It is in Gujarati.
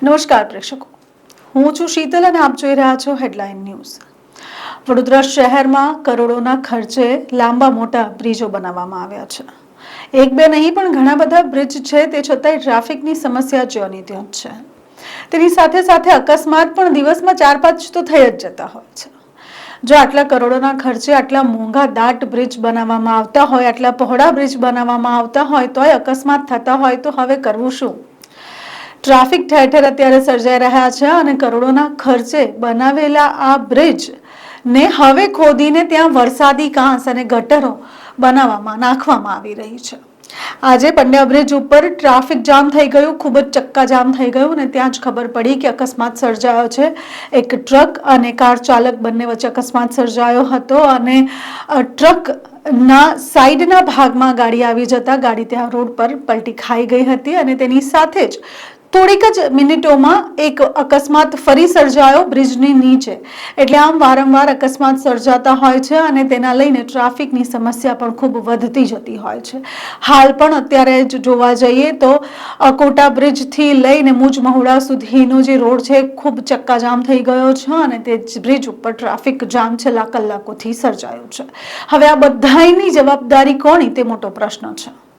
નમસ્કાર પ્રેક્ષકો, હું છું શીતલ અને આપ જોઈ રહ્યા છો હેડલાઇન ન્યૂઝ। વડોદરા શહેરમાં કરોડોના ખર્ચે લાંબા મોટા બ્રિજો બનાવવામાં આવ્યા છે। એક બે નહીં પણ ઘણા બધા બ્રિજ છે, તે છતાંય ટ્રાફિકની સમસ્યા જ્યોની ત્યાં છે। તેની સાથે સાથે અકસ્માત પણ દિવસમાં 4-5 તો થઈ જ જતા હોય છે। જો આટલા કરોડોના ખર્ચે આટલા મોંઘા દાટ બ્રિજ બનાવવામાં આવતા હોય, આટલા પહોળા બ્રિજ બનાવવામાં આવતા હોય તોય અકસ્માત થતા હોય તો હવે કરવું શું? ટ્રાફિક ઠેર ઠેર અત્યારે સર્જાઈ રહ્યા છે અને કરોડોના ખર્ચે બનાવેલા આ બ્રિજ ને હવે ખોદીને ત્યાં વરસાદી કાંસ અને ગટરો નાખવામાં આવી રહી છે। આજે પંડ્યા બ્રિજ ઉપર ટ્રાફિક જામ થઈ ગયું, ખૂબ જ ચક્કાજામ થઈ ગયું અને ત્યાં જ ખબર પડી કે અકસ્માત સર્જાયો છે। એક ટ્રક અને કાર ચાલક બંને વચ્ચે અકસ્માત સર્જાયો હતો અને ટ્રકના સાઈડના ભાગમાં ગાડી આવી જતા ગાડી ત્યાં રોડ પર પલટી ખાઈ ગઈ હતી અને તેની સાથે જ થોડીક જ મિનિટોમાં એક અકસ્માત ફરી સર્જાયો બ્રિજની નીચે। એટલે આમ વારંવાર અકસ્માત સર્જાતા હોય છે અને તેના લઈને ટ્રાફિકની સમસ્યા પણ ખૂબ વધતી જતી હોય છે। હાલ પણ અત્યારે જ જોવા જઈએ તો અકોટા બ્રિજથી લઈને મુજ મહુડા સુધીનો જે રોડ છે ખૂબ ચક્કાજામ થઈ ગયો છે અને તે બ્રિજ ઉપર ટ્રાફિક જામ છેલ્લા કલાકોથી સર્જાયો છે। હવે આ બધાની જવાબદારી કોની તે મોટો પ્રશ્ન છે।